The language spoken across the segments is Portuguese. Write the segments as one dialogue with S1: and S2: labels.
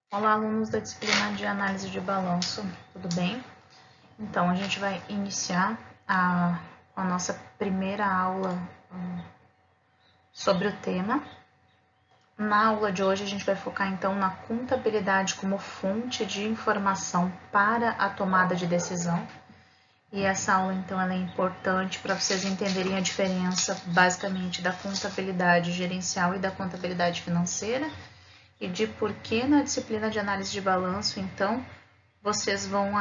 S1: Olá, alunos da disciplina de análise de balanço, tudo bem? Então, a gente vai iniciar a nossa primeira aula sobre o tema. Na aula de hoje, a gente vai focar então na contabilidade como fonte de informação para a tomada de decisão. E essa aula, então, ela é importante para vocês entenderem a diferença, basicamente, da contabilidade gerencial e da contabilidade financeira, e de por que na disciplina de análise de balanço, então, vocês vão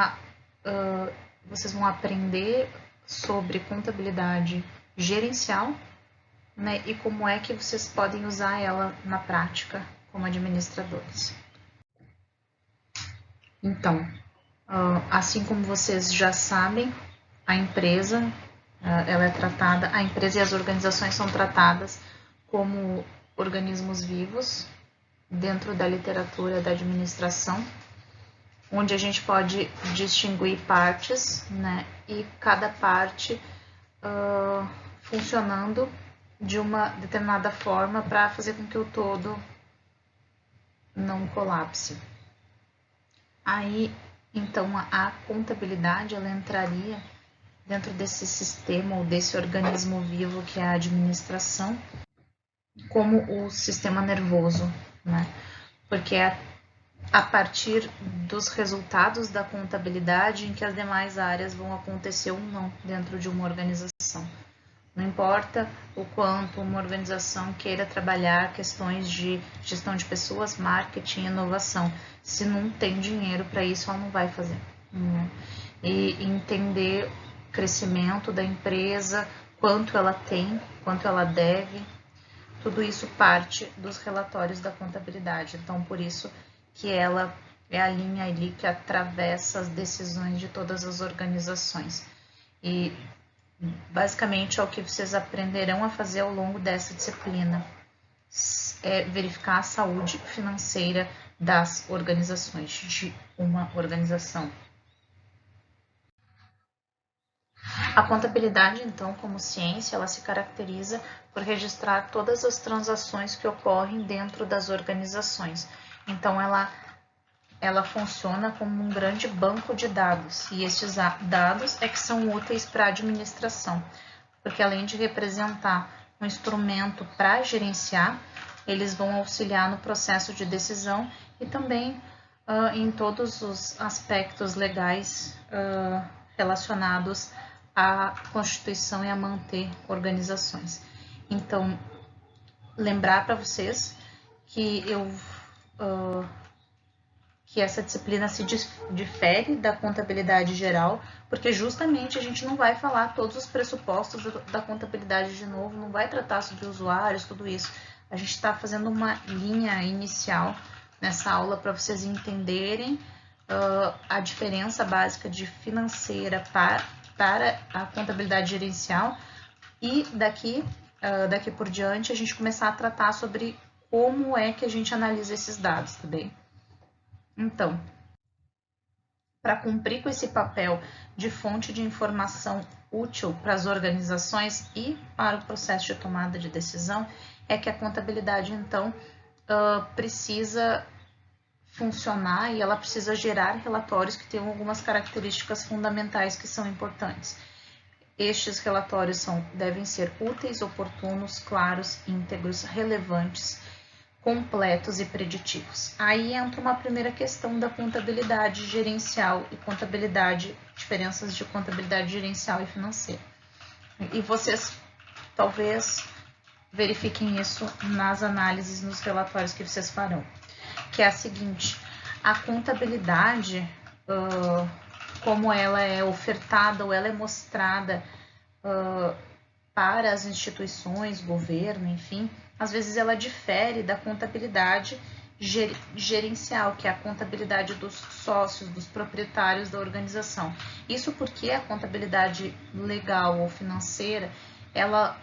S1: aprender sobre contabilidade gerencial, né, e como é que vocês podem usar ela na prática como administradores. Então, assim como vocês já sabem, a empresa a empresa e as organizações são tratadas como organismos vivos dentro da literatura da administração, onde a gente pode distinguir partes, né, e cada parte funcionando de uma determinada forma para fazer com que o todo não colapse. Aí, então, a contabilidade ela entraria dentro desse sistema ou desse organismo vivo que é a administração, como o sistema nervoso, né? Porque é a partir dos resultados da contabilidade em que as demais áreas vão acontecer ou não dentro de uma organização. Não importa o quanto uma organização queira trabalhar questões de gestão de pessoas, marketing, inovação. Se não tem dinheiro para isso, ela não vai fazer. E entender o crescimento da empresa, quanto ela tem, quanto ela deve, tudo isso parte dos relatórios da contabilidade. Então, por isso que ela é a linha ali que atravessa as decisões de todas as organizações. E basicamente é o que vocês aprenderão a fazer ao longo dessa disciplina, é verificar a saúde financeira das organizações, de uma organização. A contabilidade, então, como ciência, ela se caracteriza por registrar todas as transações que ocorrem dentro das organizações. Então, ela funciona como um grande banco de dados, e estes dados é que são úteis para a administração, porque além de representar um instrumento para gerenciar, eles vão auxiliar no processo de decisão e também em todos os aspectos legais relacionados à constituição e a manter organizações. Então, lembrar para vocês que que essa disciplina se difere da contabilidade geral, porque justamente a gente não vai falar todos os pressupostos da contabilidade de novo, não vai tratar sobre usuários, tudo isso. A gente está fazendo uma linha inicial nessa aula para vocês entenderem a diferença básica de financeira para a contabilidade gerencial, e daqui por diante a gente começar a tratar sobre como é que a gente analisa esses dados, tá bem? Então, para cumprir com esse papel de fonte de informação útil para as organizações e para o processo de tomada de decisão, é que a contabilidade, então, precisa funcionar e ela precisa gerar relatórios que tenham algumas características fundamentais que são importantes. Estes relatórios devem ser úteis, oportunos, claros, íntegros, relevantes, completos e preditivos. Aí entra uma primeira questão da contabilidade gerencial e diferenças de contabilidade gerencial e financeira. E vocês talvez verifiquem isso nas análises, nos relatórios que vocês farão, que é a seguinte: a contabilidade, como ela é ofertada ou ela é mostrada para as instituições, governo, enfim, às vezes ela difere da contabilidade gerencial, que é a contabilidade dos sócios, dos proprietários da organização. Isso porque a contabilidade legal ou financeira, ela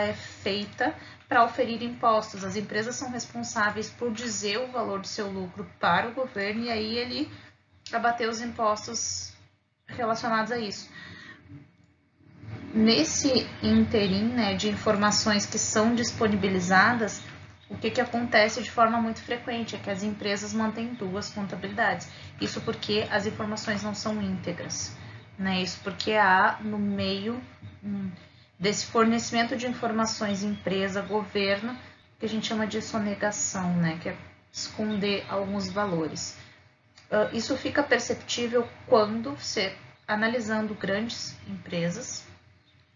S1: é feita para oferir impostos. As empresas são responsáveis por dizer o valor do seu lucro para o governo e aí ele abater os impostos relacionados a isso. Nesse interim, né, de informações que são disponibilizadas, O que acontece de forma muito frequente é que as empresas mantêm duas contabilidades. Isso porque as informações não são íntegras, né? Isso porque há no meio desse fornecimento de informações empresa, governo, que a gente chama de sonegação, né? Que é esconder alguns valores. Isso fica perceptível quando você, analisando grandes empresas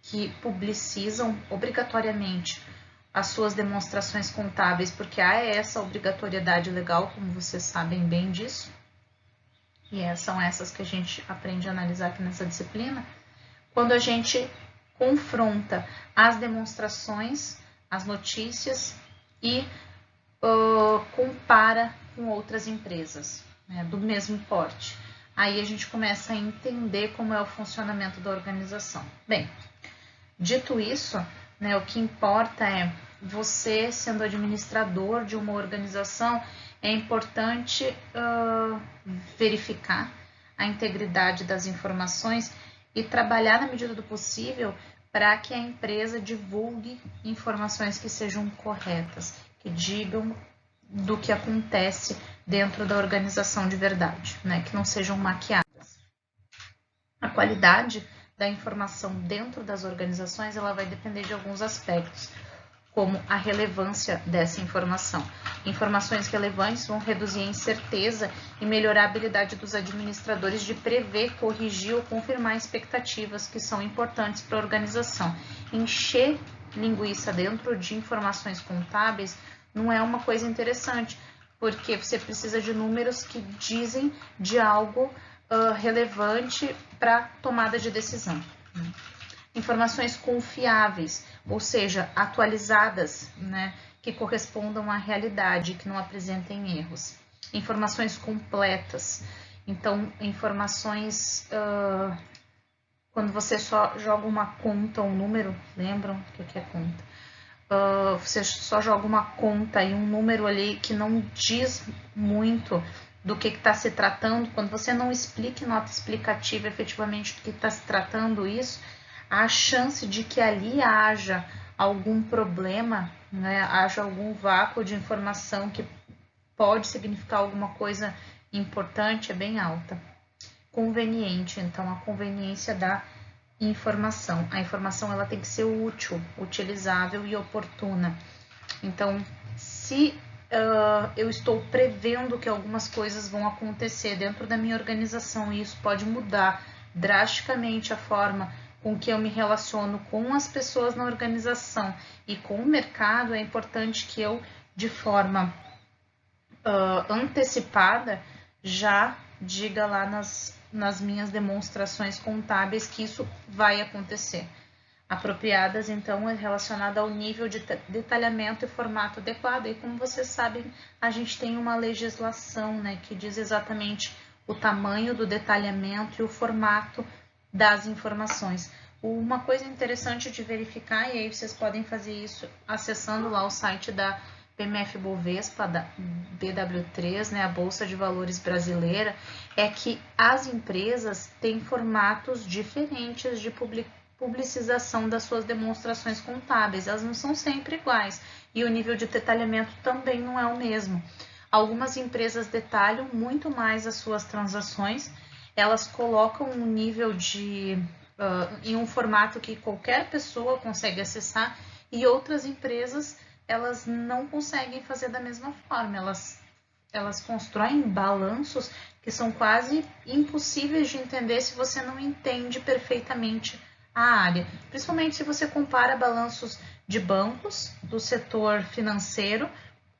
S1: que publicizam obrigatoriamente as suas demonstrações contábeis, porque há essa obrigatoriedade legal, como vocês sabem bem disso, e são essas que a gente aprende a analisar aqui nessa disciplina, quando a gente confronta as demonstrações, as notícias e compara com outras empresas, né, do mesmo porte. Aí a gente começa a entender como é o funcionamento da organização. Bem, dito isso, né, o que importa é você, sendo administrador de uma organização, é importante verificar a integridade das informações e trabalhar na medida do possível para que a empresa divulgue informações que sejam corretas, que digam do que acontece dentro da organização de verdade, né, que não sejam maquiadas. A qualidade da informação dentro das organizações ela vai depender de alguns aspectos, como a relevância dessa informação. Informações relevantes vão reduzir a incerteza e melhorar a habilidade dos administradores de prever, corrigir ou confirmar expectativas que são importantes para a organização. Encher linguiça dentro de informações contábeis não é uma coisa interessante, porque você precisa de números que dizem de algo relevante para tomada de decisão. Informações confiáveis, ou seja, atualizadas, né, que correspondam à realidade, que não apresentem erros. Informações completas, então, informações, quando você só joga uma conta, um número, lembram o que é conta? Você só joga uma conta e um número ali que não diz muito do que está se tratando, quando você não explica em nota explicativa efetivamente do que está se tratando isso, a chance de que ali haja algum problema, né, haja algum vácuo de informação que pode significar alguma coisa importante é bem alta. Conveniente, então, a conveniência da informação. A informação ela tem que ser útil, utilizável e oportuna. Então, se eu estou prevendo que algumas coisas vão acontecer dentro da minha organização e isso pode mudar drasticamente a forma com que eu me relaciono com as pessoas na organização e com o mercado, é importante que eu, de forma antecipada, já diga lá nas minhas demonstrações contábeis que isso vai acontecer. Apropriadas, então, é relacionada ao nível de detalhamento e formato adequado. E como vocês sabem, a gente tem uma legislação, né, que diz exatamente o tamanho do detalhamento e o formato das informações. Uma coisa interessante de verificar, e aí vocês podem fazer isso acessando lá o site da PMF Bovespa, da BW3, né, a Bolsa de Valores Brasileira, é que as empresas têm formatos diferentes de publicização das suas demonstrações contábeis. Elas não são sempre iguais e o nível de detalhamento também não é o mesmo. Algumas empresas detalham muito mais as suas transações, elas colocam um nível de em um formato que qualquer pessoa consegue acessar e outras empresas elas não conseguem fazer da mesma forma, elas constroem balanços que são quase impossíveis de entender se você não entende perfeitamente a área, principalmente se você compara balanços de bancos do setor financeiro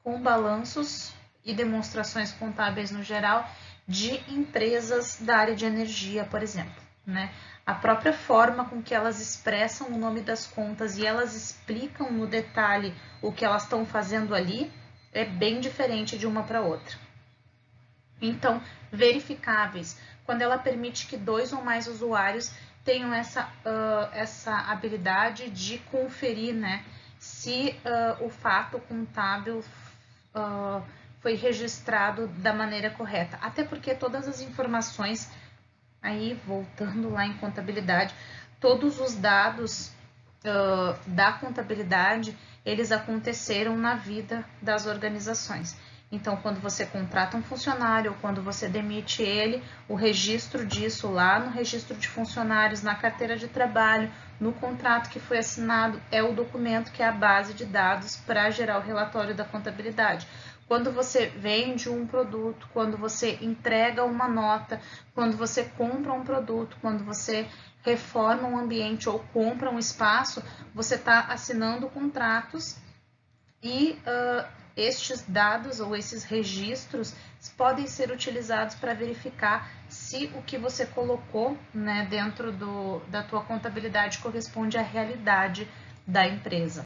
S1: com balanços e demonstrações contábeis no geral de empresas da área de energia, por exemplo, né? A própria forma com que elas expressam o nome das contas e elas explicam no detalhe o que elas estão fazendo ali é bem diferente de uma para outra. Então, verificáveis, quando ela permite que 2 ou mais usuários tenham essa habilidade de conferir, né, se o fato contábil foi registrado da maneira correta. Até porque todas as informações, aí voltando lá em contabilidade, todos os dados da contabilidade, eles aconteceram na vida das organizações. Então, quando você contrata um funcionário ou quando você demite ele, o registro disso lá no registro de funcionários, na carteira de trabalho, no contrato que foi assinado, é o documento que é a base de dados para gerar o relatório da contabilidade. Quando você vende um produto, quando você entrega uma nota, quando você compra um produto, quando você reforma um ambiente ou compra um espaço, você está assinando contratos e estes dados ou esses registros podem ser utilizados para verificar se o que você colocou, né, dentro da tua contabilidade corresponde à realidade da empresa.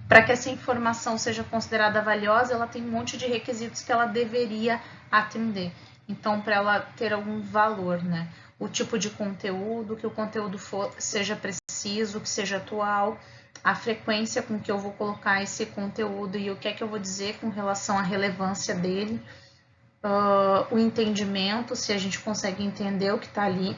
S1: Para que essa informação seja considerada valiosa, ela tem um monte de requisitos que ela deveria atender. Então, para ela ter algum valor, né? O tipo de conteúdo, que o conteúdo seja preciso, que seja atual, a frequência com que eu vou colocar esse conteúdo e o que é que eu vou dizer com relação à relevância dele, o entendimento, se a gente consegue entender o que está ali,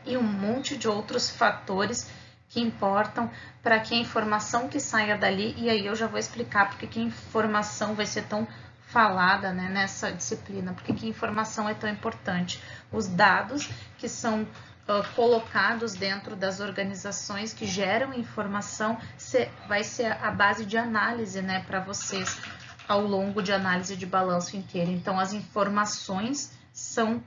S1: e um monte de outros fatores que importam para que a informação que saia dali, e aí eu já vou explicar porque que a informação vai ser tão falada, né, nessa disciplina, porque que a informação é tão importante. Os dados que são colocados dentro das organizações que geram informação vai ser a base de análise, né, para vocês ao longo de análise de balanço inteiro. Então, as informações são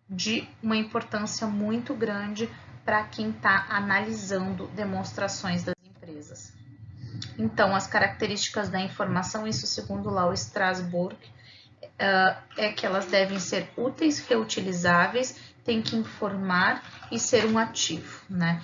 S1: de uma importância muito grande para quem está analisando demonstrações das empresas. Então, as características da informação, isso segundo lá o Strasbourg, é que elas devem ser úteis, reutilizáveis, tem que informar e ser um ativo, né?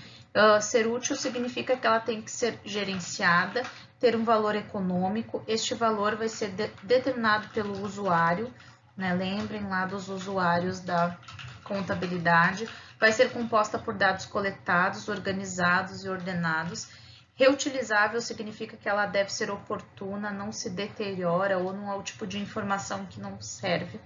S1: Ser útil significa que ela tem que ser gerenciada, ter um valor econômico, este valor vai ser determinado pelo usuário, né? Lembrem lá dos usuários da contabilidade, vai ser composta por dados coletados, organizados e ordenados. Reutilizável significa que ela deve ser oportuna, não se deteriora ou não é o tipo de informação que não serve.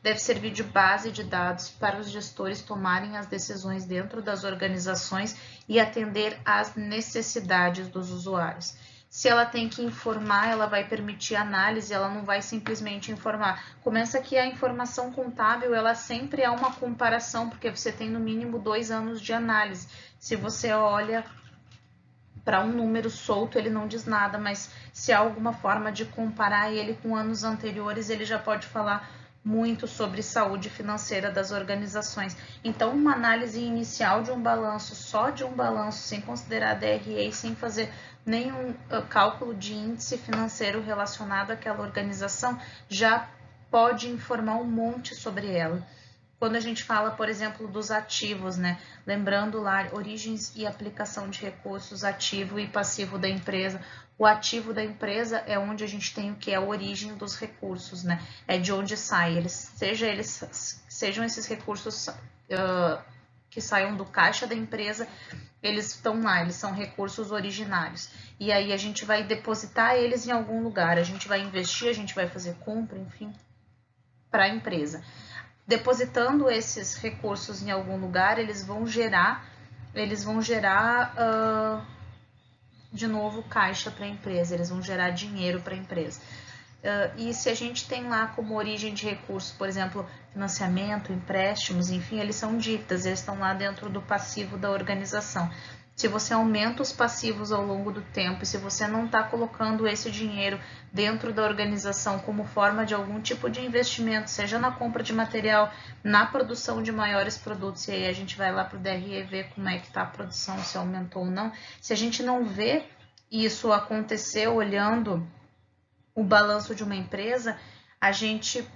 S1: Deve servir de base de dados para os gestores tomarem as decisões dentro das organizações e atender às necessidades dos usuários. Se ela tem que informar, ela vai permitir análise, ela não vai simplesmente informar. Começa que a informação contábil, ela sempre é uma comparação, porque você tem no mínimo 2 anos de análise. Se você olha para um número solto, ele não diz nada, mas se há alguma forma de comparar ele com anos anteriores, ele já pode falar muito sobre saúde financeira das organizações. Então, uma análise inicial de um balanço, só de um balanço, sem considerar DRE, sem fazer nenhum cálculo de índice financeiro relacionado àquela organização, já pode informar um monte sobre ela. Quando a gente fala, por exemplo, dos ativos, né? Lembrando lá, origens e aplicação de recursos, ativo e passivo da empresa. O ativo da empresa é onde a gente tem o que é a origem dos recursos, né? É de onde sai. Sejam esses recursos que saiam do caixa da empresa, eles estão lá, eles são recursos originários. E aí a gente vai depositar eles em algum lugar, a gente vai investir, a gente vai fazer compra, enfim, para a empresa. Depositando esses recursos em algum lugar, eles vão gerar de novo caixa para a empresa, eles vão gerar dinheiro para a empresa. E se a gente tem lá como origem de recursos, por exemplo, financiamento, empréstimos, enfim, eles são dívidas, eles estão lá dentro do passivo da organização. Se você aumenta os passivos ao longo do tempo e se você não está colocando esse dinheiro dentro da organização como forma de algum tipo de investimento, seja na compra de material, na produção de maiores produtos, e aí a gente vai lá para o DRE ver como é que está a produção, se aumentou ou não. Se a gente não vê isso acontecer olhando o balanço de uma empresa, a gente...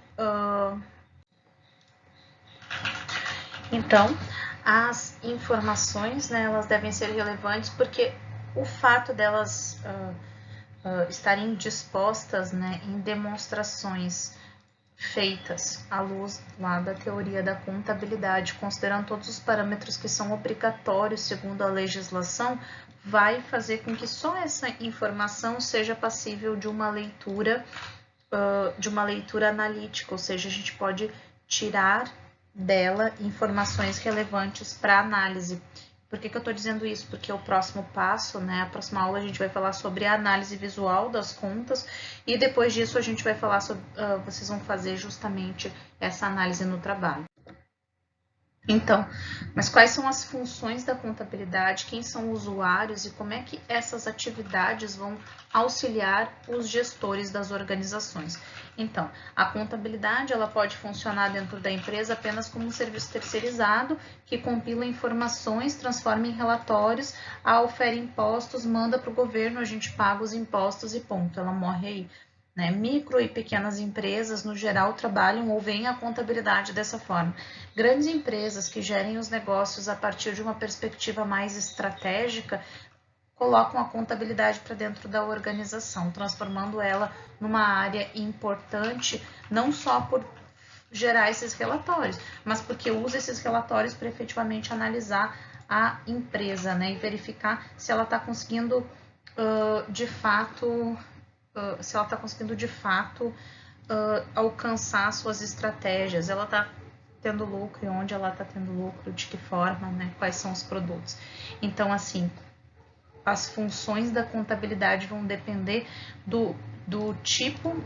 S1: Então, as informações, né, elas devem ser relevantes porque o fato delas estarem dispostas, né, em demonstrações feitas à luz lá da teoria da contabilidade, considerando todos os parâmetros que são obrigatórios segundo a legislação, vai fazer com que só essa informação seja passível de uma leitura analítica, ou seja, a gente pode tirar dela informações relevantes para análise. Por que eu estou dizendo isso? Porque o próximo passo, né, a próxima aula a gente vai falar sobre a análise visual das contas e depois disso a gente vai falar sobre, vocês vão fazer justamente essa análise no trabalho. Então, mas quais são as funções da contabilidade, quem são os usuários e como é que essas atividades vão auxiliar os gestores das organizações? Então, a contabilidade ela pode funcionar dentro da empresa apenas como um serviço terceirizado que compila informações, transforma em relatórios, ofere impostos, manda para o governo, a gente paga os impostos e ponto, ela morre aí. Né? Micro e pequenas empresas, no geral, trabalham ou veem a contabilidade dessa forma. Grandes empresas que gerem os negócios a partir de uma perspectiva mais estratégica colocam a contabilidade para dentro da organização, transformando ela numa área importante, não só por gerar esses relatórios, mas porque usa esses relatórios para efetivamente analisar a empresa, né, e verificar se ela está conseguindo de fato alcançar suas estratégias, ela está tendo lucro e onde ela está tendo lucro, de que forma, né? Quais são os produtos. Então, assim, as funções da contabilidade vão depender do tipo,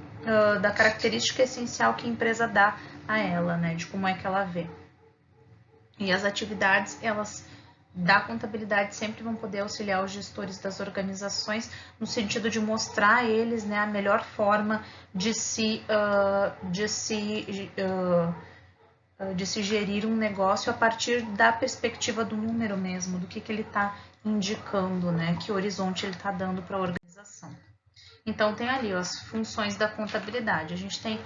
S1: da característica essencial que a empresa dá a ela, né? De como é que ela vê. E as atividades, elas da contabilidade sempre vão poder auxiliar os gestores das organizações no sentido de mostrar a eles, né, a melhor forma de se gerir um negócio a partir da perspectiva do número mesmo, do que ele está indicando, né, que horizonte ele está dando para a organização. Então, tem ali as funções da contabilidade. A gente tem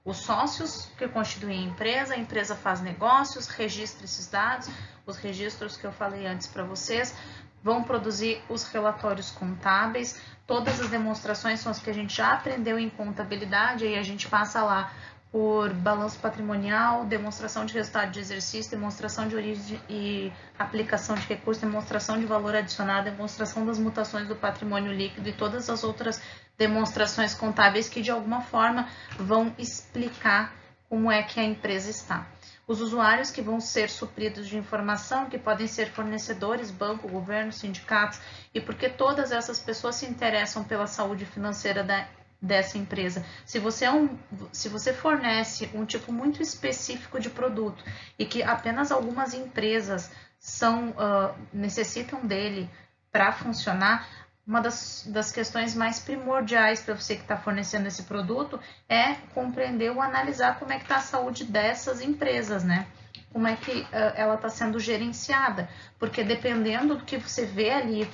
S1: os sócios que constituem a empresa faz negócios, registra esses dados, os registros que eu falei antes para vocês, vão produzir os relatórios contábeis, todas as demonstrações são as que a gente já aprendeu em contabilidade, aí a gente passa lá por balanço patrimonial, demonstração de resultado de exercício, demonstração de origem e aplicação de recursos, demonstração de valor adicionado, demonstração das mutações do patrimônio líquido e todas as outras demonstrações contábeis que de alguma forma vão explicar como é que a empresa está. Os usuários que vão ser supridos de informação, que podem ser fornecedores, banco, governo, sindicatos, e porque todas essas pessoas se interessam pela saúde financeira dessa empresa. Se você fornece um tipo muito específico de produto e que apenas algumas empresas necessitam dele para funcionar, uma das questões mais primordiais para você que está fornecendo esse produto é compreender ou analisar como é que está a saúde dessas empresas, né? Como é que ela está sendo gerenciada, porque dependendo do que você vê ali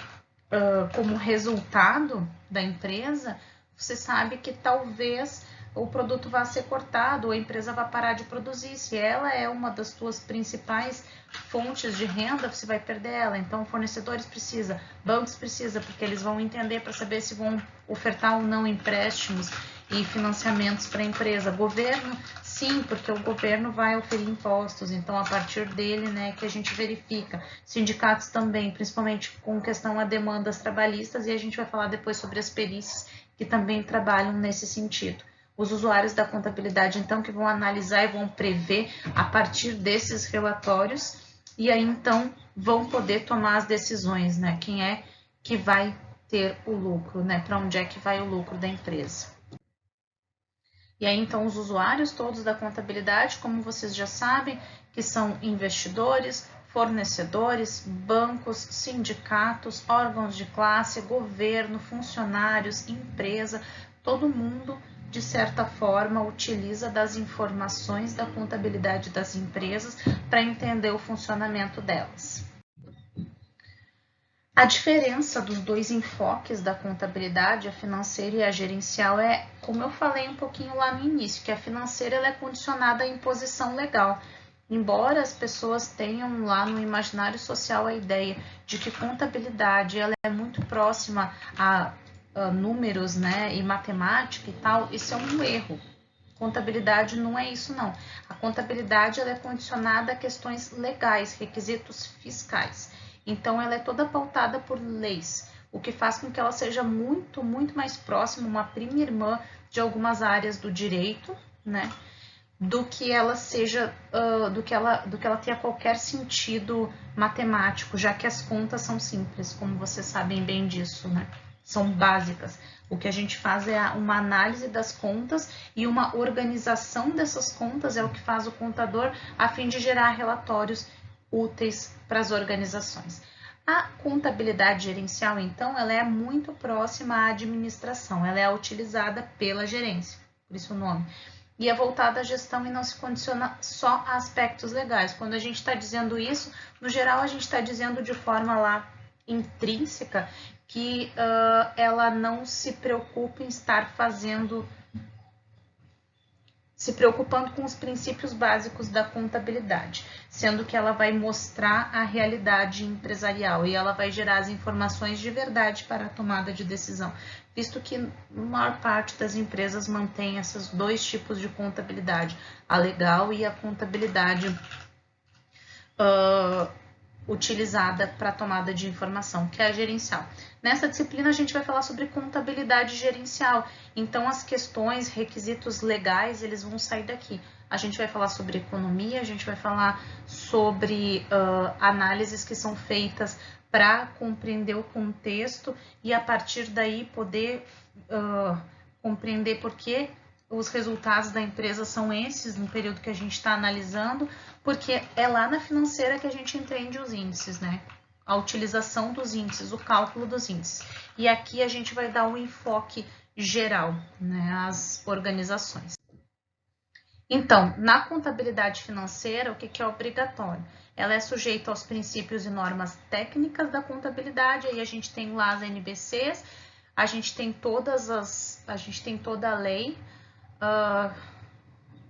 S1: como resultado da empresa, você sabe que talvez o produto vá ser cortado ou a empresa vai parar de produzir. Se ela é uma das suas principais fontes de renda, você vai perder ela. Então, fornecedores precisa, bancos precisa, porque eles vão entender para saber se vão ofertar ou não empréstimos e financiamentos para a empresa. Governo, sim, porque o governo vai oferir impostos, então a partir dele, né, que a gente verifica. Sindicatos também, principalmente com questão a demandas trabalhistas, e a gente vai falar depois sobre as perícias que também trabalham nesse sentido. Os usuários da contabilidade, então, que vão analisar e vão prever a partir desses relatórios, e aí, então, vão poder tomar as decisões, né? Quem é que vai ter o lucro, né? Para onde é que vai o lucro da empresa. E aí, então, os usuários todos da contabilidade, como vocês já sabem, que são investidores, fornecedores, bancos, sindicatos, órgãos de classe, governo, funcionários, empresa, todo mundo, de certa forma, utiliza das informações da contabilidade das empresas para entender o funcionamento delas. A diferença dos dois enfoques da contabilidade, a financeira e a gerencial, é, como eu falei um pouquinho lá no início, que a financeira ela é condicionada à imposição legal. Embora as pessoas tenham lá no imaginário social a ideia de que contabilidade ela é muito próxima a números, né, e matemática e tal, isso é um erro. Contabilidade não é isso, não. A contabilidade ela é condicionada a questões legais, requisitos fiscais. Então, ela é toda pautada por leis, o que faz com que ela seja muito mais próxima, uma prima irmã de algumas áreas do direito, né? do que ela seja, do que ela tenha qualquer sentido matemático, já que as contas são simples, como vocês sabem bem disso, né? São básicas. O que a gente faz é uma análise das contas e uma organização dessas contas é o que faz o contador a fim de gerar relatórios úteis para as organizações. A contabilidade gerencial, então, ela é muito próxima à administração, ela é utilizada pela gerência, por isso o nome. E é voltada à gestão e não se condiciona só a aspectos legais. Quando a gente está dizendo isso, no geral a gente está dizendo de forma lá intrínseca que ela não se preocupa em estar se preocupando com os princípios básicos da contabilidade, sendo que ela vai mostrar a realidade empresarial e ela vai gerar as informações de verdade para a tomada de decisão, visto que a maior parte das empresas mantém esses dois tipos de contabilidade, a legal e a contabilidade utilizada para a tomada de informação, que é a gerencial. Nessa disciplina a gente vai falar sobre contabilidade gerencial, então as questões, requisitos legais, eles vão sair daqui. A gente vai falar sobre economia, a gente vai falar sobre análises que são feitas para compreender o contexto e a partir daí poder compreender por que os resultados da empresa são esses no período que a gente está analisando, porque é lá na financeira que a gente entende os índices, né? A utilização dos índices, o cálculo dos índices. E aqui a gente vai dar um enfoque geral, né, às organizações. Então, na contabilidade financeira, o que é obrigatório? Ela é sujeita aos princípios e normas técnicas da contabilidade, aí a gente tem lá as NBCs, a gente tem toda a lei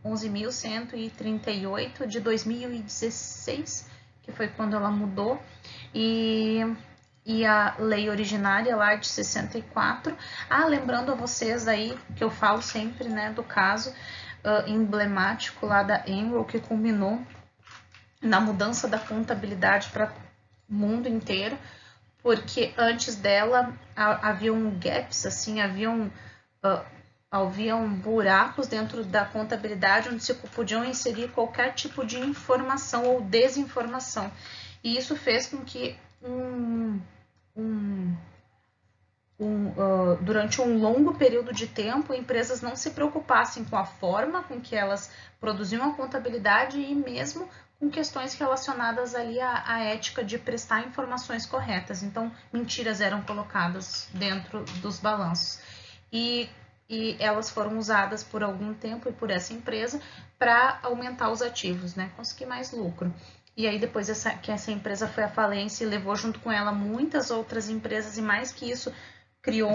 S1: 11.138 de 2016, que foi quando ela mudou, e a lei originária lá de 64. Lembrando a vocês aí, que eu falo sempre, né, do caso emblemático lá da Enron, que culminou na mudança da contabilidade para o mundo inteiro, porque antes dela haviam gaps, assim, haviam buracos dentro da contabilidade onde se podiam inserir qualquer tipo de informação ou desinformação. E isso fez com que durante um longo período de tempo, empresas não se preocupassem com a forma com que elas produziam a contabilidade e mesmo com questões relacionadas ali à ética de prestar informações corretas. Então, mentiras eram colocadas dentro dos balanços. E elas foram usadas por algum tempo e por essa empresa para aumentar os ativos, né? Conseguir mais lucro. E aí depois que essa empresa foi à falência e levou junto com ela muitas outras empresas e mais que isso, criou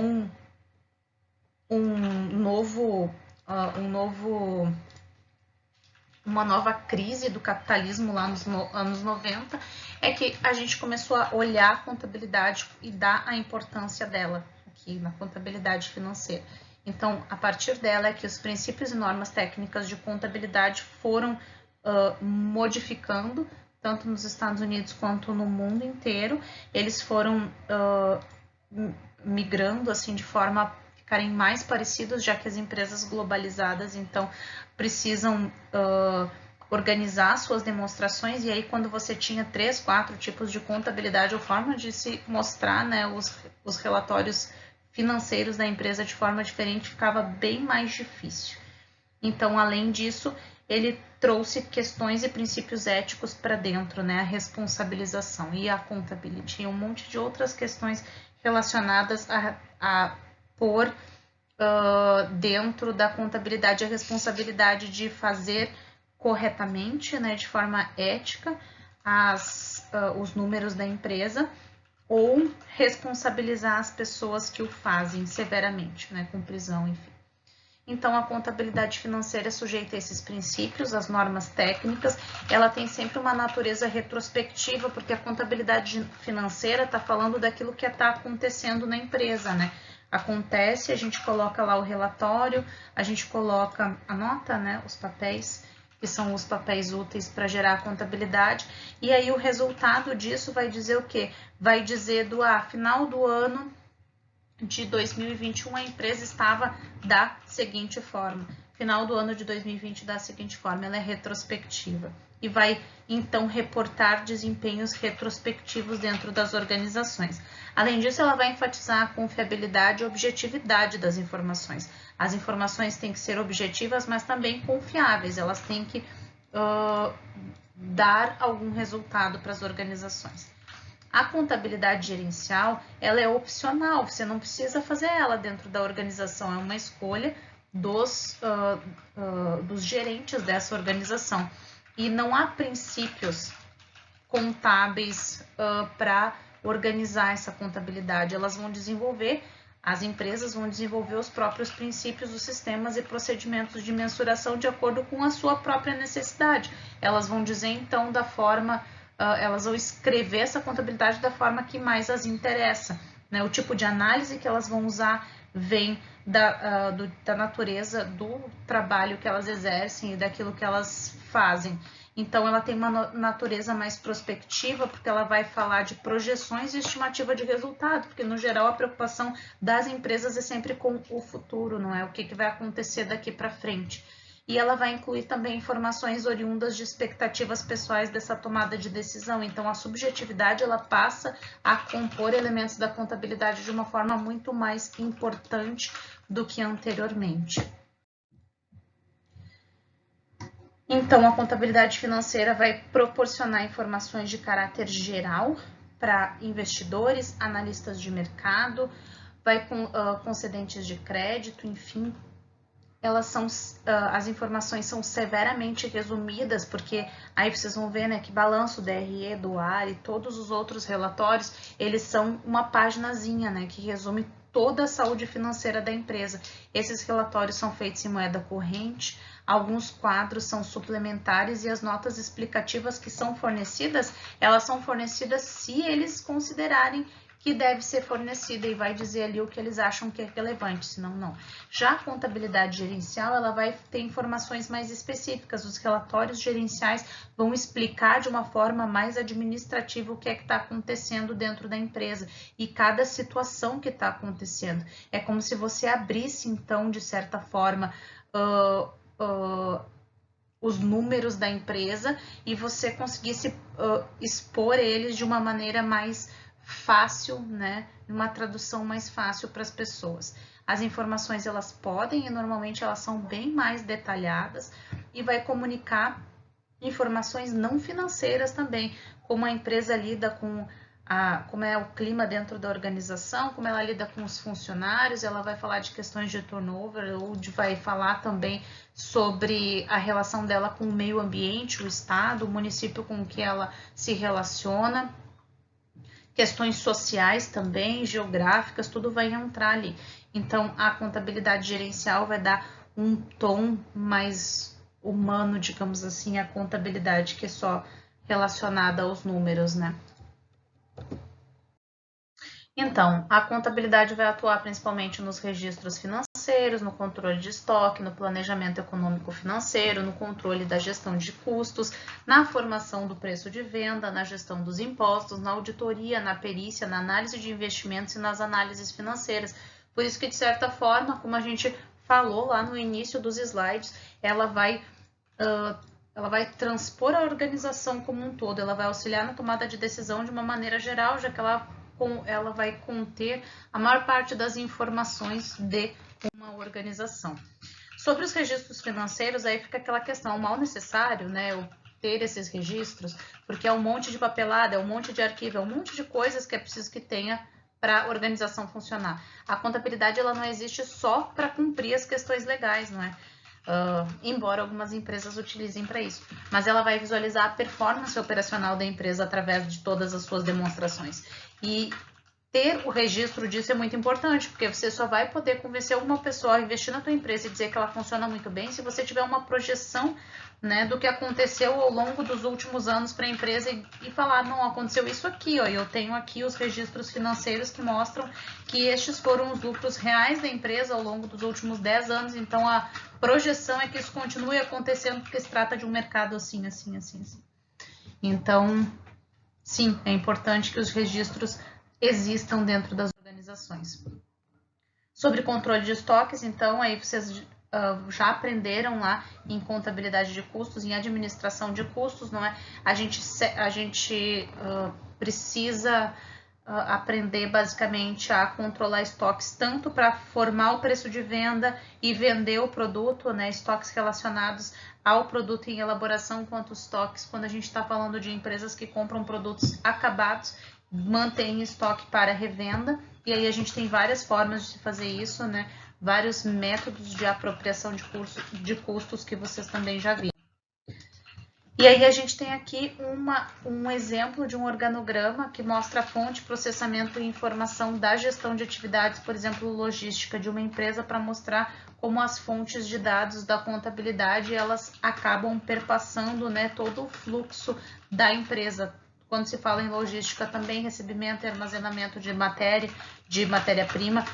S1: uma nova crise do capitalismo lá nos anos 90, é que a gente começou a olhar a contabilidade e dar a importância dela aqui na contabilidade financeira. Então, a partir dela é que os princípios e normas técnicas de contabilidade foram modificando, tanto nos Estados Unidos quanto no mundo inteiro. Eles foram migrando assim de forma a ficarem mais parecidos, já que as empresas globalizadas, então, precisam organizar suas demonstrações, e aí quando você tinha 3, 4 tipos de contabilidade ou forma de se mostrar, né, os relatórios financeiros da empresa de forma diferente, ficava bem mais difícil. Então, além disso, ele trouxe questões e princípios éticos para dentro, né, a responsabilização e a accountability, e um monte de outras questões relacionadas a pôr dentro da contabilidade a responsabilidade de fazer corretamente, né, de forma ética, os números da empresa, ou responsabilizar as pessoas que o fazem severamente, né, com prisão, enfim. Então, a contabilidade financeira é sujeita a esses princípios, as normas técnicas, ela tem sempre uma natureza retrospectiva, porque a contabilidade financeira está falando daquilo que está acontecendo na empresa, né? Acontece, a gente coloca lá o relatório, a gente anota, né, os papéis, que são os papéis úteis para gerar a contabilidade, e aí o resultado disso vai dizer o quê? Vai dizer final do ano de 2021 a empresa estava da seguinte forma. final do ano de 2020 da seguinte forma, ela é retrospectiva e vai então reportar desempenhos retrospectivos dentro das organizações. Além disso, ela vai enfatizar a confiabilidade e objetividade das informações. As informações têm que ser objetivas, mas também confiáveis, elas têm que dar algum resultado para as organizações. A contabilidade gerencial, ela é opcional, você não precisa fazer ela dentro da organização, é uma escolha dos gerentes dessa organização. E não há princípios contábeis para organizar essa contabilidade. Elas vão desenvolver, as empresas vão desenvolver os próprios princípios, os sistemas e procedimentos de mensuração de acordo com a sua própria necessidade. Elas vão dizer, então, da forma, elas vão escrever essa contabilidade da forma que mais as interessa, né? O tipo de análise que elas vão usar vem da natureza do trabalho que elas exercem e daquilo que elas fazem. Então, ela tem uma natureza mais prospectiva, porque ela vai falar de projeções e estimativa de resultado, porque, no geral, a preocupação das empresas é sempre com o futuro, não é? O que vai acontecer daqui para frente. E ela vai incluir também informações oriundas de expectativas pessoais dessa tomada de decisão. Então, a subjetividade, ela passa a compor elementos da contabilidade de uma forma muito mais importante do que anteriormente. Então, a contabilidade financeira vai proporcionar informações de caráter geral para investidores, analistas de mercado, vai com concedentes de crédito, enfim. As informações são severamente resumidas, porque aí vocês vão ver, né, que balanço, DRE, do AR e todos os outros relatórios, eles são uma paginazinha, né, que resume toda a saúde financeira da empresa. Esses relatórios são feitos em moeda corrente, alguns quadros são suplementares e as notas explicativas que são fornecidas, elas são fornecidas se eles considerarem que deve ser fornecida e vai dizer ali o que eles acham que é relevante, senão não. Já a contabilidade gerencial, ela vai ter informações mais específicas, os relatórios gerenciais vão explicar de uma forma mais administrativa o que é que está acontecendo dentro da empresa e cada situação que está acontecendo. É como se você abrisse, então, de certa forma, os números da empresa e você conseguisse expor eles de uma maneira mais fácil, né, uma tradução mais fácil para as pessoas. As informações elas podem e normalmente elas são bem mais detalhadas e vai comunicar informações não financeiras também, como a empresa lida com como é o clima dentro da organização, como ela lida com os funcionários, ela vai falar de questões de turnover ou vai falar também sobre a relação dela com o meio ambiente, o estado, o município com que ela se relaciona. Questões sociais também, geográficas, tudo vai entrar ali. Então, a contabilidade gerencial vai dar um tom mais humano, digamos assim, a contabilidade que é só relacionada aos números, né? Então, a contabilidade vai atuar principalmente nos registros financeiros, no controle de estoque, no planejamento econômico financeiro, no controle da gestão de custos, na formação do preço de venda, na gestão dos impostos, na auditoria, na perícia, na análise de investimentos e nas análises financeiras. Por isso que, de certa forma, como a gente falou lá no início dos slides, ela vai transpor a organização como um todo, ela vai auxiliar na tomada de decisão de uma maneira geral, já que ela vai conter a maior parte das informações de uma organização. Sobre os registros financeiros, aí fica aquela questão, o mal necessário, né, ter esses registros, porque é um monte de papelada, é um monte de arquivo, é um monte de coisas que é preciso que tenha para a organização funcionar. A contabilidade, ela não existe só para cumprir as questões legais, não é? Embora algumas empresas utilizem para isso, mas ela vai visualizar a performance operacional da empresa através de todas as suas demonstrações. E ter o registro disso é muito importante, porque você só vai poder convencer alguma pessoa a investir na tua empresa e dizer que ela funciona muito bem se você tiver uma projeção, né, do que aconteceu ao longo dos últimos anos para a empresa e falar, não, aconteceu isso aqui, ó, eu tenho aqui os registros financeiros que mostram que estes foram os lucros reais da empresa ao longo dos últimos 10 anos, então a projeção é que isso continue acontecendo porque se trata de um mercado assim, assim, assim, assim. Então, sim, é importante que os registros existam dentro das organizações. Sobre controle de estoques, então, aí vocês já aprenderam lá em contabilidade de custos, em administração de custos, não é? A gente precisa aprender basicamente a controlar estoques, tanto para formar o preço de venda e vender o produto, né? Estoques relacionados ao produto em elaboração, quanto estoques quando a gente está falando de empresas que compram produtos acabados, mantém estoque para revenda, e aí a gente tem várias formas de fazer isso, né? Vários métodos de apropriação de custos que vocês também já viram. E aí a gente tem aqui um exemplo de um organograma que mostra a fonte, processamento e informação da gestão de atividades, por exemplo, logística de uma empresa, para mostrar como as fontes de dados da contabilidade elas acabam perpassando, né, todo o fluxo da empresa. Quando se fala em logística também, recebimento e armazenamento de matéria-prima,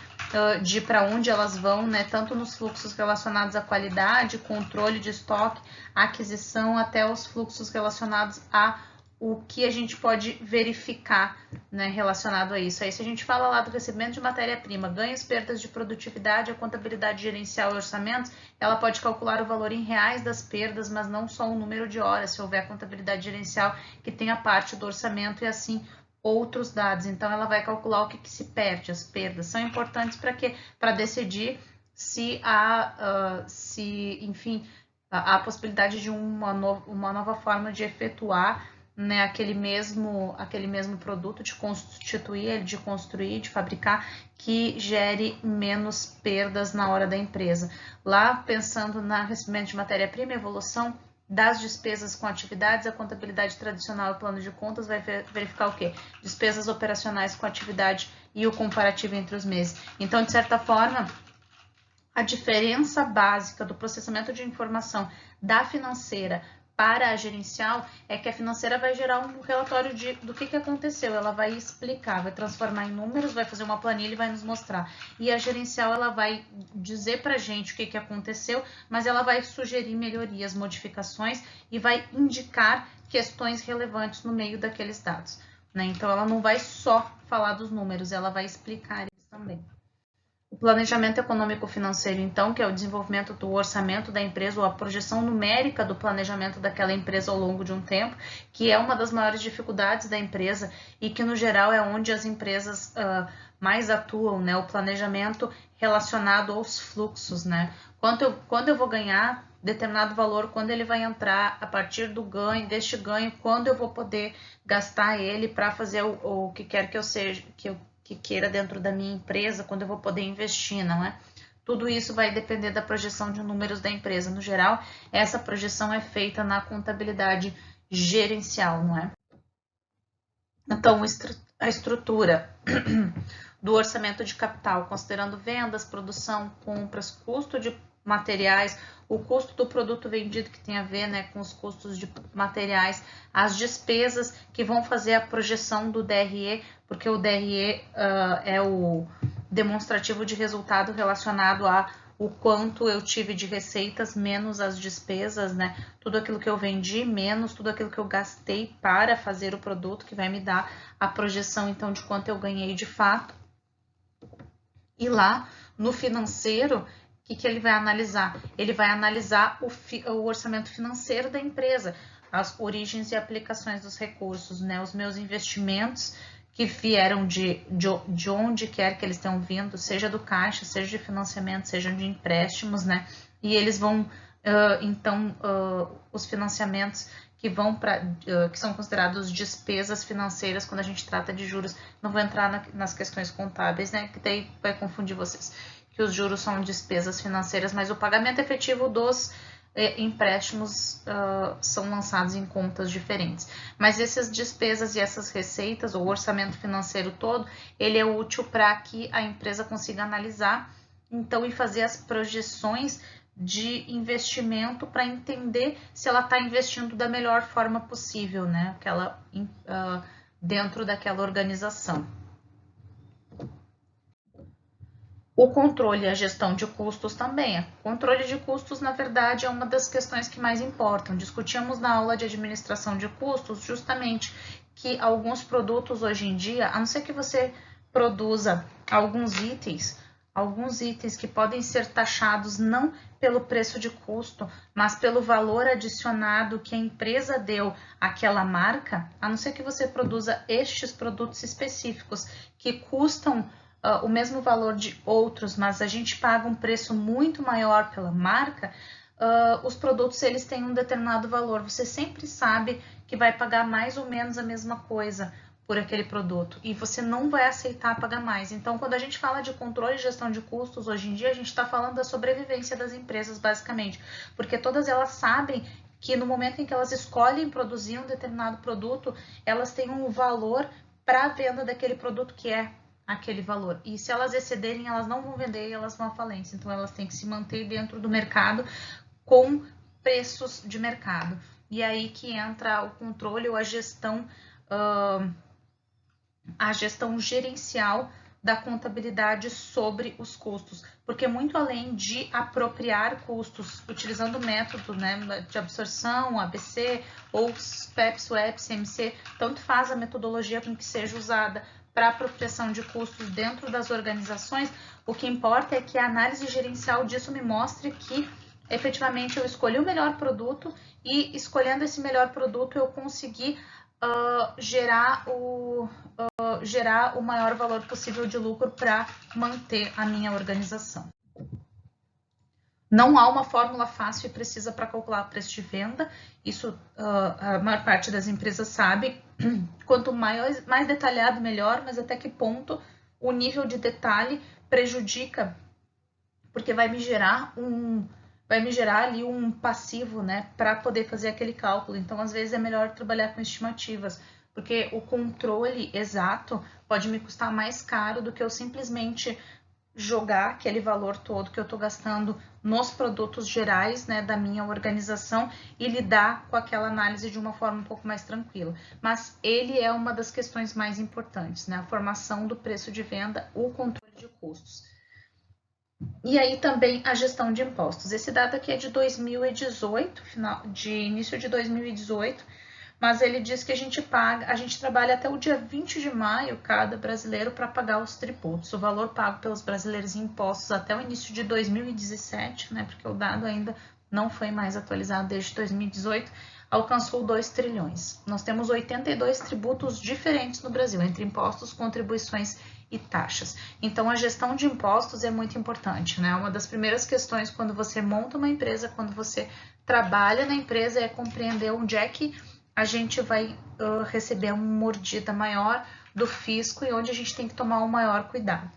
S1: de para onde elas vão, né, tanto nos fluxos relacionados à qualidade, controle de estoque, aquisição, até os fluxos relacionados a o que a gente pode verificar, né, relacionado a isso. Aí se a gente fala lá do recebimento de matéria-prima, ganhos, perdas de produtividade, a contabilidade gerencial e orçamentos, ela pode calcular o valor em reais das perdas, mas não só o número de horas, se houver contabilidade gerencial que tem a parte do orçamento e assim outros dados. Então ela vai calcular o que se perde, as perdas. São importantes para quê? Para decidir se enfim, a possibilidade de uma nova forma de efetuar, né, aquele mesmo produto, de constituir, de construir, de fabricar, que gere menos perdas na hora da empresa. Lá, pensando na recebimento de matéria-prima, evolução das despesas com atividades, a contabilidade tradicional e plano de contas vai verificar o quê? Despesas operacionais com atividade e o comparativo entre os meses. Então, de certa forma, a diferença básica do processamento de informação da financeira para a gerencial é que a financeira vai gerar um relatório do que aconteceu, ela vai explicar, vai transformar em números, vai fazer uma planilha e vai nos mostrar. E a gerencial, ela vai dizer para a gente o que aconteceu, mas ela vai sugerir melhorias, modificações e vai indicar questões relevantes no meio daqueles dados, né? Então, ela não vai só falar dos números, ela vai explicar eles também. O planejamento econômico-financeiro, então, que é o desenvolvimento do orçamento da empresa ou a projeção numérica do planejamento daquela empresa ao longo de um tempo, que é uma das maiores dificuldades da empresa e que, no geral, é onde as empresas mais atuam, né? O planejamento relacionado aos fluxos, né? Quando eu vou ganhar determinado valor, quando ele vai entrar, a partir deste ganho, quando eu vou poder gastar ele para fazer o que quer que eu seja, que queira dentro da minha empresa, quando eu vou poder investir, não é? Tudo isso vai depender da projeção de números da empresa. No geral, essa projeção é feita na contabilidade gerencial, não é? Então, a estrutura do orçamento de capital, considerando vendas, produção, compras, custo de materiais, o custo do produto vendido, que tem a ver, né, com os custos de materiais, as despesas que vão fazer a projeção do DRE, porque o DRE é o demonstrativo de resultado relacionado a o quanto eu tive de receitas menos as despesas, né? Tudo aquilo que eu vendi menos tudo aquilo que eu gastei para fazer o produto, que vai me dar a projeção, então, de quanto eu ganhei de fato. E lá no financeiro, o que ele vai analisar? Ele vai analisar o orçamento financeiro da empresa, as origens e aplicações dos recursos, né? Os meus investimentos que vieram de onde quer que eles tenham vindo, seja do caixa, seja de financiamento, seja de empréstimos, né? E eles vão, os financiamentos que vão que são considerados despesas financeiras quando a gente trata de juros, não vou entrar nas questões contábeis, né? Que daí vai confundir vocês, que os juros são despesas financeiras, mas o pagamento efetivo dos empréstimos são lançados em contas diferentes. Mas essas despesas e essas receitas, o orçamento financeiro todo, ele é útil para que a empresa consiga analisar, então, e fazer as projeções de investimento para entender se ela está investindo da melhor forma possível, né? Dentro daquela organização. O controle e a gestão de custos também. O controle de custos, na verdade, é uma das questões que mais importam. Discutimos na aula de administração de custos justamente que alguns produtos hoje em dia, a não ser que você produza alguns itens, alguns itens que podem ser taxados não pelo preço de custo, mas pelo valor adicionado que a empresa deu àquela marca, a não ser que você produza estes produtos específicos que custam o mesmo valor de outros, mas a gente paga um preço muito maior pela marca, os produtos eles têm um determinado valor. Você sempre sabe que vai pagar mais ou menos a mesma coisa por aquele produto e você não vai aceitar pagar mais. Então, quando a gente fala de controle e gestão de custos, hoje em dia a gente está falando da sobrevivência das empresas, basicamente, porque todas elas sabem que no momento em que elas escolhem produzir um determinado produto, elas têm um valor para a venda daquele produto que é aquele valor. E se elas excederem, elas não vão vender e elas vão à falência. Então, elas têm que se manter dentro do mercado com preços de mercado. E aí que entra o controle ou a gestão gerencial da contabilidade sobre os custos, porque muito além de apropriar custos utilizando o método, né, de absorção, ABC ou PEPS, WEPS, CMC, tanto faz a metodologia com que seja usada para apropriação de custos dentro das organizações, o que importa é que a análise gerencial disso me mostre que efetivamente eu escolhi o melhor produto e escolhendo esse melhor produto eu consegui gerar o maior valor possível de lucro para manter a minha organização. Não há uma fórmula fácil e precisa para calcular o preço de venda, isso a maior parte das empresas sabe. Quanto mais detalhado, melhor, mas até que ponto o nível de detalhe prejudica, porque vai me gerar ali um passivo, né, para poder fazer aquele cálculo. Então, às vezes é melhor trabalhar com estimativas, porque o controle exato pode me custar mais caro do que eu simplesmente jogar aquele valor todo que eu estou gastando nos produtos gerais, né, da minha organização e lidar com aquela análise de uma forma um pouco mais tranquila. Mas ele é uma das questões mais importantes, né, a formação do preço de venda, o controle de custos. E aí também a gestão de impostos. Esse dado aqui é de 2018, início de 2018, mas ele diz que a gente trabalha até o dia 20 de maio, cada brasileiro, para pagar os tributos. O valor pago pelos brasileiros em impostos até o início de 2017, né, porque o dado ainda não foi mais atualizado desde 2018, alcançou 2 trilhões. Nós temos 82 tributos diferentes no Brasil, entre impostos, contribuições e taxas. Então, a gestão de impostos é muito importante, né? Uma das primeiras questões quando você monta uma empresa, quando você trabalha na empresa, é compreender onde é que a gente vai receber uma mordida maior do fisco e onde a gente tem que tomar um maior cuidado.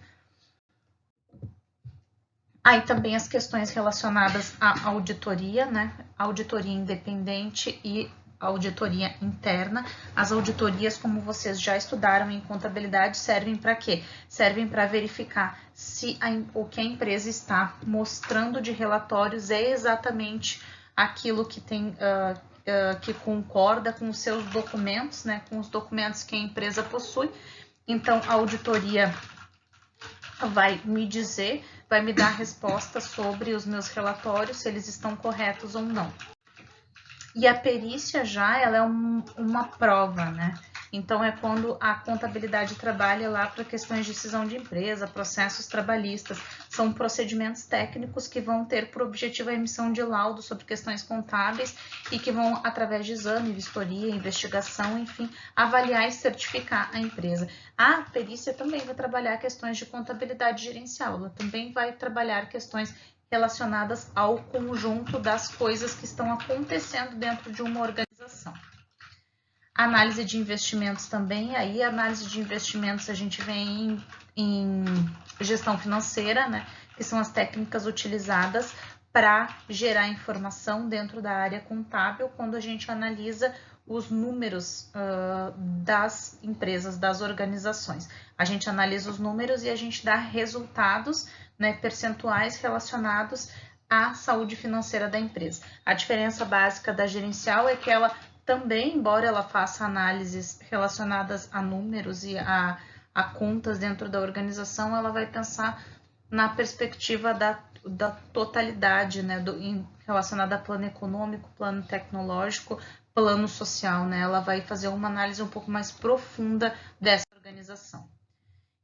S1: Aí também as questões relacionadas à auditoria, né? Auditoria independente e auditoria interna. As auditorias, como vocês já estudaram em contabilidade, servem para quê? Servem para verificar se o que a empresa está mostrando de relatórios é exatamente aquilo que tem que concorda com os seus documentos, né? Com os documentos que a empresa possui. Então, a auditoria vai me dizer, vai me dar resposta sobre os meus relatórios, se eles estão corretos ou não. E a perícia já, ela é uma prova, né? Então, é quando a contabilidade trabalha lá para questões de cisão de empresa, processos trabalhistas. São procedimentos técnicos que vão ter por objetivo a emissão de laudo sobre questões contábeis e que vão, através de exame, vistoria, investigação, enfim, avaliar e certificar a empresa. A perícia também vai trabalhar questões de contabilidade gerencial. Ela também vai trabalhar questões relacionadas ao conjunto das coisas que estão acontecendo dentro de uma organização. Análise de investimentos também, aí a análise de investimentos a gente vem em gestão financeira, né, que são as técnicas utilizadas para gerar informação dentro da área contábil, quando a gente analisa os números das empresas, das organizações. A gente analisa os números e a gente dá resultados, né, percentuais relacionados à saúde financeira da empresa. A diferença básica da gerencial é que ela também, embora ela faça análises relacionadas a números e a contas dentro da organização, ela vai pensar na perspectiva da totalidade, né, relacionada a plano econômico, plano tecnológico, plano social, né? Ela vai fazer uma análise um pouco mais profunda dessa organização.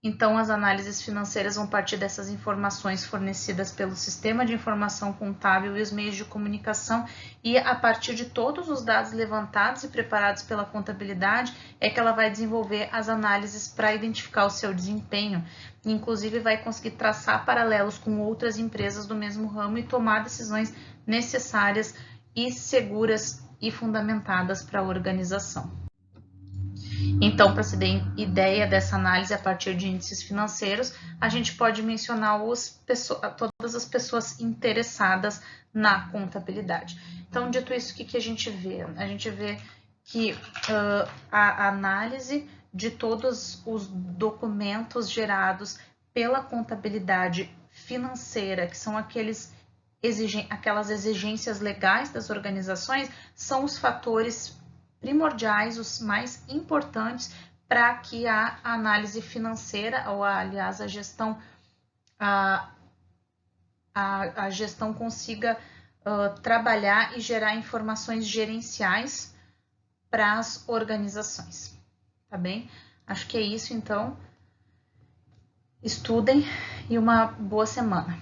S1: Então, as análises financeiras vão partir dessas informações fornecidas pelo sistema de informação contábil e os meios de comunicação, e a partir de todos os dados levantados e preparados pela contabilidade, é que ela vai desenvolver as análises para identificar o seu desempenho, e inclusive vai conseguir traçar paralelos com outras empresas do mesmo ramo e tomar decisões necessárias e seguras e fundamentadas para a organização. Então, para se ter ideia dessa análise a partir de índices financeiros, a gente pode mencionar todas as pessoas interessadas na contabilidade. Então, dito isso, o que a gente vê? A gente vê que a análise de todos os documentos gerados pela contabilidade financeira, que são aquelas exigências legais das organizações, são os fatores primordiais, os mais importantes para que a análise financeira, ou aliás, a gestão consiga trabalhar e gerar informações gerenciais para as organizações, tá bem? Acho que é isso, então. Estudem e uma boa semana.